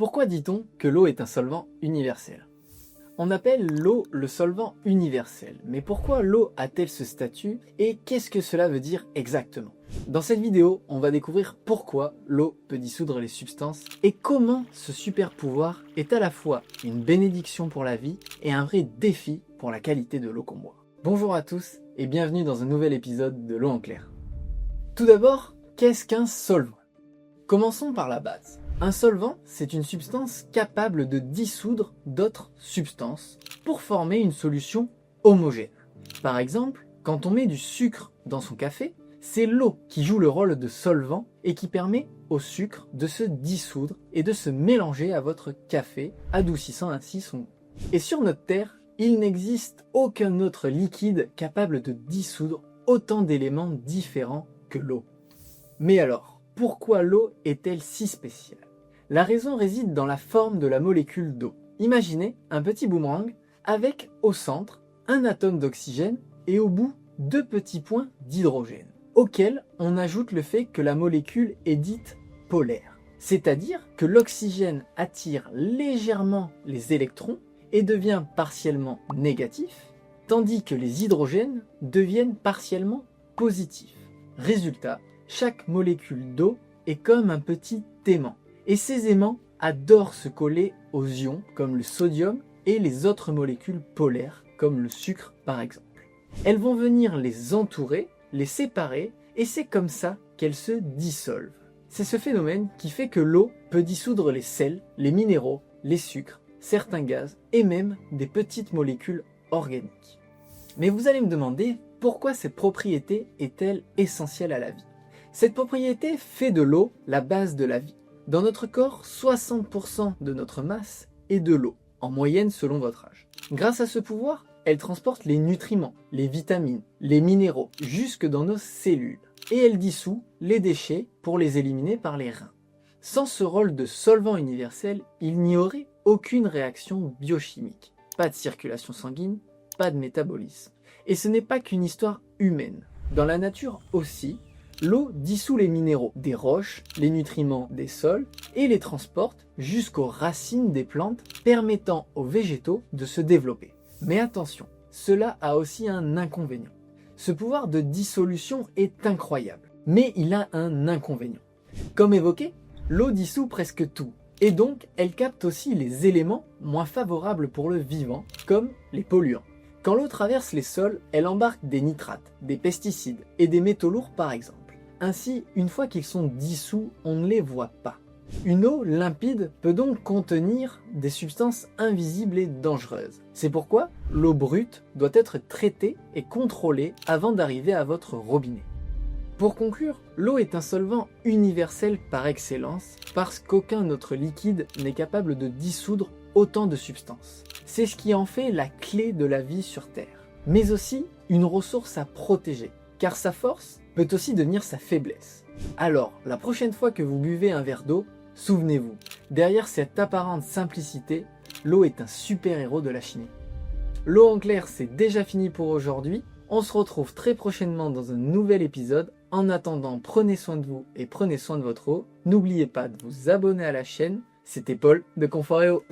Pourquoi dit-on que l'eau est un solvant universel? On appelle l'eau le solvant universel, mais pourquoi l'eau a-t-elle ce statut et qu'est-ce que cela veut dire exactement? Dans cette vidéo, on va découvrir pourquoi l'eau peut dissoudre les substances et comment ce super pouvoir est à la fois une bénédiction pour la vie et un vrai défi pour la qualité de l'eau qu'on boit. Bonjour à tous et bienvenue dans un nouvel épisode de l'eau en clair. Tout d'abord, qu'est-ce qu'un solvant? Commençons par la base. Un solvant, c'est une substance capable de dissoudre d'autres substances pour former une solution homogène. Par exemple, quand on met du sucre dans son café, c'est l'eau qui joue le rôle de solvant et qui permet au sucre de se dissoudre et de se mélanger à votre café, adoucissant ainsi son goût. Et sur notre Terre, il n'existe aucun autre liquide capable de dissoudre autant d'éléments différents que l'eau. Mais alors, pourquoi l'eau est-elle si spéciale? La raison réside dans la forme de la molécule d'eau. Imaginez un petit boomerang avec au centre un atome d'oxygène et au bout deux petits points d'hydrogène, auxquels on ajoute le fait que la molécule est dite polaire. C'est-à-dire que l'oxygène attire légèrement les électrons et devient partiellement négatif, tandis que les hydrogènes deviennent partiellement positifs. Résultat, chaque molécule d'eau est comme un petit aimant. Et ces aimants adorent se coller aux ions comme le sodium et les autres molécules polaires comme le sucre par exemple. Elles vont venir les entourer, les séparer et c'est comme ça qu'elles se dissolvent. C'est ce phénomène qui fait que l'eau peut dissoudre les sels, les minéraux, les sucres, certains gaz et même des petites molécules organiques. Mais vous allez me demander pourquoi cette propriété est-elle essentielle à la vie? Cette propriété fait de l'eau la base de la vie. Dans notre corps, 60% de notre masse est de l'eau, en moyenne selon votre âge. Grâce à ce pouvoir, elle transporte les nutriments, les vitamines, les minéraux, jusque dans nos cellules. Et elle dissout les déchets pour les éliminer par les reins. Sans ce rôle de solvant universel, il n'y aurait aucune réaction biochimique. Pas de circulation sanguine, pas de métabolisme. Et ce n'est pas qu'une histoire humaine. Dans la nature aussi, l'eau dissout les minéraux des roches, les nutriments des sols et les transporte jusqu'aux racines des plantes, permettant aux végétaux de se développer. Mais attention, cela a aussi un inconvénient. Ce pouvoir de dissolution est incroyable, mais il a un inconvénient. Comme évoqué, l'eau dissout presque tout, et donc elle capte aussi les éléments moins favorables pour le vivant, comme les polluants. Quand l'eau traverse les sols, elle embarque des nitrates, des pesticides et des métaux lourds par exemple. Ainsi, une fois qu'ils sont dissous, on ne les voit pas. Une eau limpide peut donc contenir des substances invisibles et dangereuses. C'est pourquoi l'eau brute doit être traitée et contrôlée avant d'arriver à votre robinet. Pour conclure, l'eau est un solvant universel par excellence parce qu'aucun autre liquide n'est capable de dissoudre autant de substances. C'est ce qui en fait la clé de la vie sur Terre, mais aussi une ressource à protéger, car sa force peut aussi devenir sa faiblesse. Alors, la prochaine fois que vous buvez un verre d'eau, souvenez-vous, derrière cette apparente simplicité, l'eau est un super-héros de la chimie. L'eau en clair, c'est déjà fini pour aujourd'hui. On se retrouve très prochainement dans un nouvel épisode. En attendant, prenez soin de vous et prenez soin de votre eau. N'oubliez pas de vous abonner à la chaîne. C'était Paul de Confort & Eau.